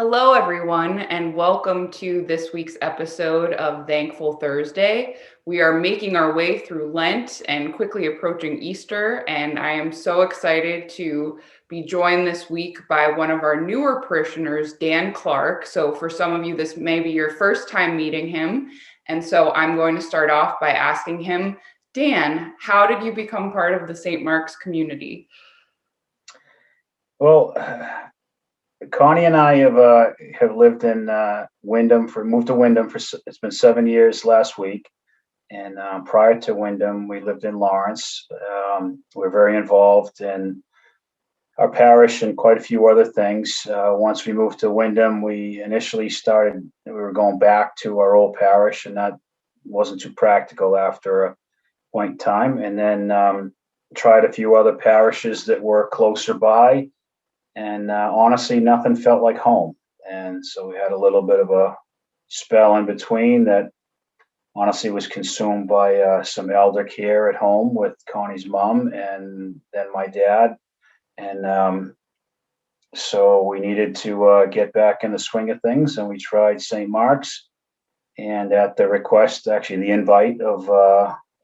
Hello, everyone, and welcome to this week's episode of Thankful Thursday. We are making our way through Lent and quickly approaching Easter, and I am so excited to be joined this week by one of our newer parishioners, Dan Clark. So, for some of you, this may be your first time meeting him, and so I'm going to start off by asking him, Dan, how did you become part of the St. Mark's community? Well, Connie and I have lived in moved to Wyndham it's been 7 years last week, and prior to Wyndham, we lived in Lawrence. We're very involved in our parish and quite a few other things. Once we moved to Wyndham, we were going back to our old parish, and that wasn't too practical after a point in time. And then tried a few other parishes that were closer by. And honestly, nothing felt like home. And so we had a little bit of a spell in between that honestly was consumed by some elder care at home with Connie's mom and then my dad. And so we needed to get back in the swing of things, and we tried St. Mark's. And at the request, actually, the invite of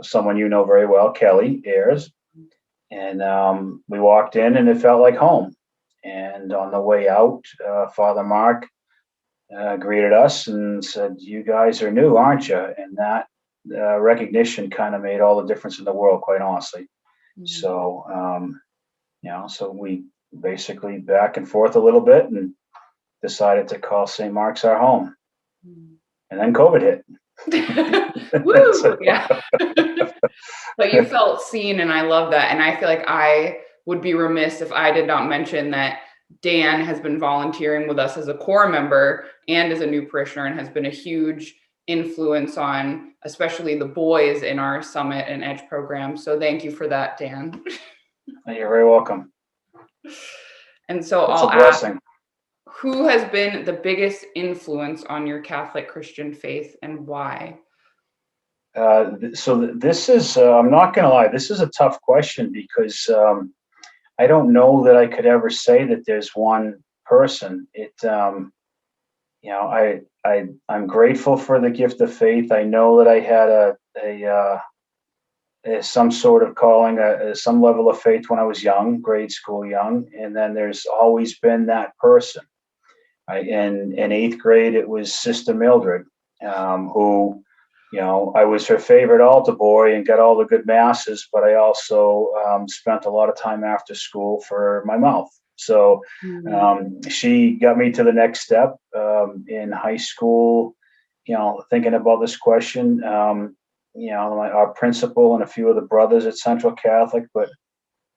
someone you know very well, Kelly Ayers. And we walked in, and it felt like home. And on the way out, Father Mark greeted us and said, "You guys are new, aren't you?" And that recognition kind of made all the difference in the world, quite honestly. Mm-hmm. So we basically back and forth a little bit and decided to call St. Mark's our home. Mm-hmm. And then COVID hit. Woo! Yeah. But you felt seen, and I love that. And I feel like I would be remiss if I did not mention that Dan has been volunteering with us as a core member and as a new parishioner, and has been a huge influence on especially the boys in our Summit and Edge program. So thank you for that, Dan. You're very welcome. And so I'll ask, who has been the biggest influence on your Catholic Christian faith, and why? So this is, I'm not going to lie, this is a tough question because I don't know that I could ever say that there's one person. I'm grateful for the gift of faith. I know that I had some sort of calling, some level of faith when I was young, grade school young, and then there's always been that person. In eighth grade, it was Sister Mildred, who, I was her favorite altar boy and got all the good masses, but I also spent a lot of time after school for my mouth. So she got me to the next step in high school, thinking about this question, our principal and a few of the brothers at Central Catholic, but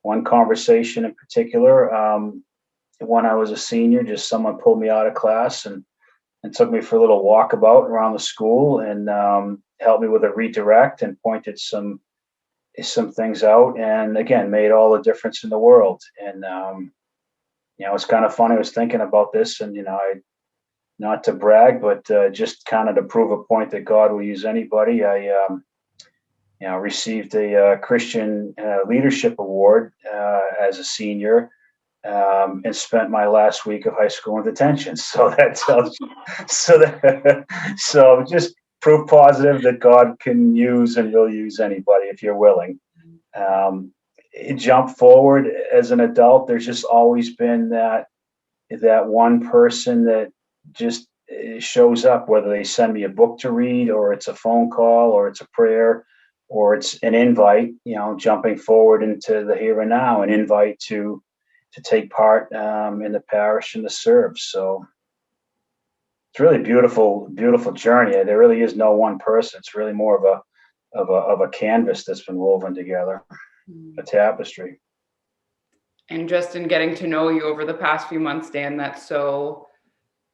one conversation in particular, when I was a senior, just someone pulled me out of class and took me for a little walkabout around the school and helped me with a redirect and pointed some things out, and again made all the difference in the world. And it's kind of funny. I was thinking about this, and not to brag, but just kind of to prove a point that God will use anybody. I received a Christian Leadership Award as a senior. And spent my last week of high school in detention. So that tells you, so just proof positive that God can use and will use anybody if you're willing. Jump forward as an adult, there's just always been that one person that just shows up, whether they send me a book to read, or it's a phone call, or it's a prayer, or it's an invite, jumping forward into the here and now, an invite to take part in the parish and to serve. So it's really beautiful journey. There really is no one person. It's really more of a canvas that's been woven together, a tapestry. And just in getting to know you over the past few months, Dan, that so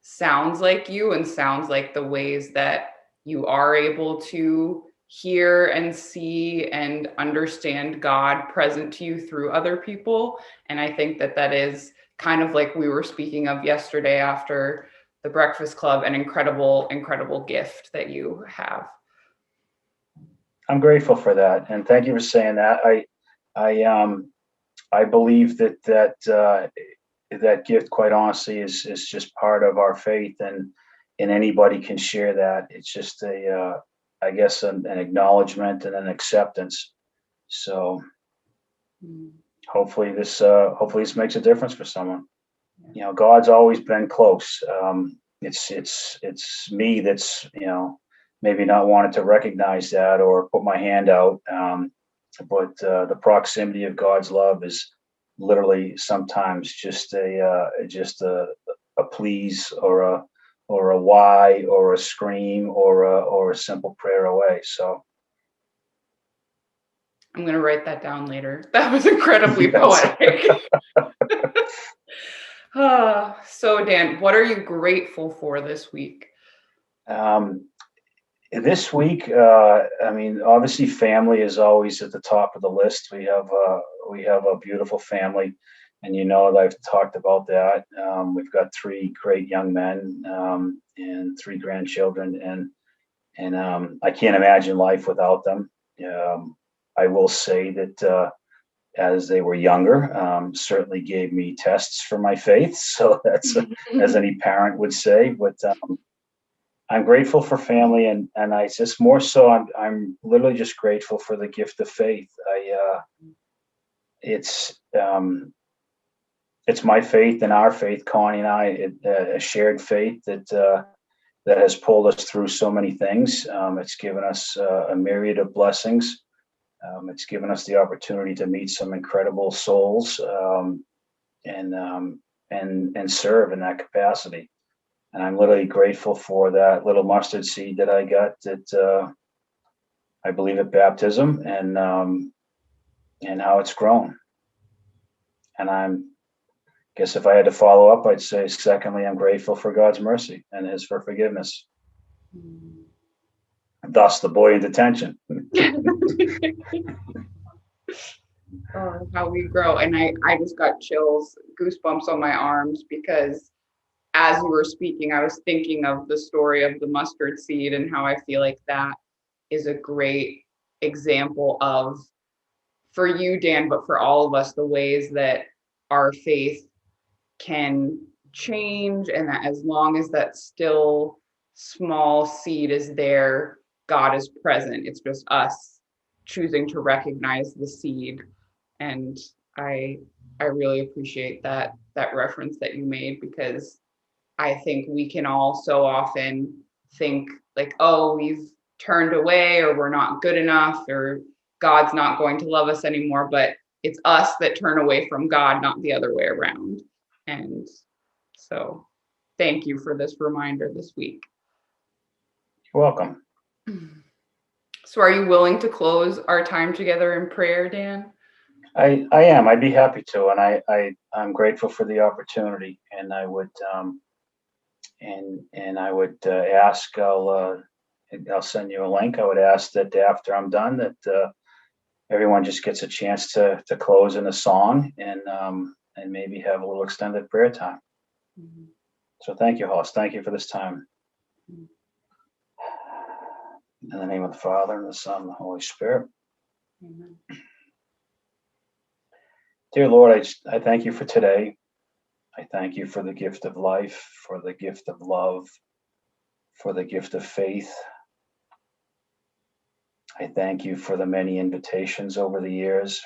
sounds like you, and sounds like the ways that you are able to hear and see and understand God present to you through other people. And I think that is kind of like we were speaking of yesterday after the Breakfast Club, an incredible, incredible gift that you have. I'm grateful for that. And thank you for saying that. I believe that that gift, quite honestly, is just part of our faith, and anybody can share that. It's just I guess an acknowledgement and an acceptance. So hopefully this makes a difference for someone. God's always been close. It's me that's maybe not wanted to recognize that or put my hand out. But the proximity of God's love is literally sometimes just a please or a why or a scream or a simple prayer away. So I'm going to write that down later. That was incredibly yes. poetic. So Dan, what are you grateful for this week? This week, obviously, family is always at the top of the list. We have a beautiful family, and I've talked about that. We've got 3 great young men and 3 grandchildren, and I can't imagine life without them. I will say that as they were younger, certainly gave me tests for my faith. So that's as any parent would say, but. I'm grateful for family, and I just more so I'm literally just grateful for the gift of faith. It's my faith and our faith, Connie and I, a shared faith that has pulled us through so many things. It's given us a myriad of blessings. It's given us the opportunity to meet some incredible souls and serve in that capacity. And I'm literally grateful for that little mustard seed that I got at, I believe, at baptism, and how it's grown. And guess if I had to follow up, I'd say, secondly, I'm grateful for God's mercy and His for forgiveness. Thus, the boy in detention. Oh, how we grow. And I just got chills, goosebumps on my arms, because as you were speaking, I was thinking of the story of the mustard seed and how I feel like that is a great example of, for you, Dan, but for all of us, the ways that our faith can change, and that as long as that still small seed is there, God is present. It's just us choosing to recognize the seed. And I really appreciate that reference that you made, because I think we can all so often think like, oh, we've turned away, or we're not good enough, or God's not going to love us anymore. But it's us that turn away from God, not the other way around. And so thank you for this reminder this week. You're welcome. So are you willing to close our time together in prayer, Dan? I am. I'd be happy to, and I'm grateful for the opportunity, and I would ask. I'll send you a link. I would ask that after I'm done, that everyone just gets a chance to close in a song, and maybe have a little extended prayer time. Mm-hmm. So thank you, Hollis. Thank you for this time. Mm-hmm. In the name of the Father, and the Son, and the Holy Spirit. Amen. Dear Lord, I thank you for today. I thank you for the gift of life, for the gift of love, for the gift of faith. I thank you for the many invitations over the years.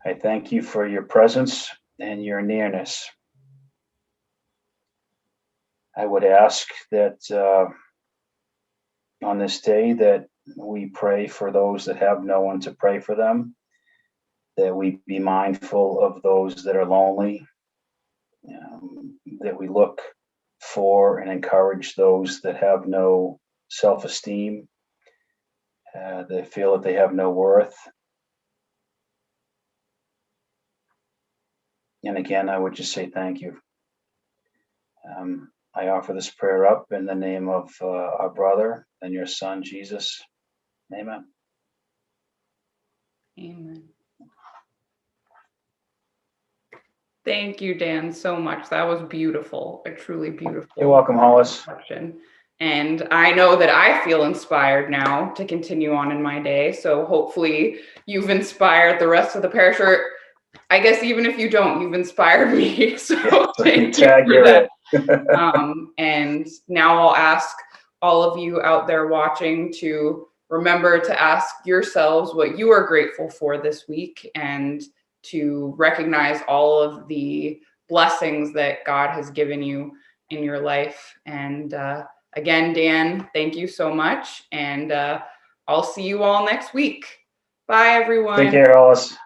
I thank you for your presence and your nearness. I would ask that on this day that we pray for those that have no one to pray for them, that we be mindful of those that are lonely, that we look for and encourage those that have no self-esteem, that feel that they have no worth. And again, I would just say thank you. I offer this prayer up in the name of our brother and your son, Jesus. Amen. Amen. Thank you, Dan, so much. That was beautiful, a truly beautiful. You're welcome, Hollis. And I know that I feel inspired now to continue on in my day. So hopefully you've inspired the rest of the parish, or I guess even if you don't, you've inspired me. So Yeah, so thank you tag, for you're that. it. And now I'll ask all of you out there watching to remember to ask yourselves what you are grateful for this week, and to recognize all of the blessings that God has given you in your life. And again, Dan, thank you so much. And I'll see you all next week. Bye, Take everyone. care, Alice.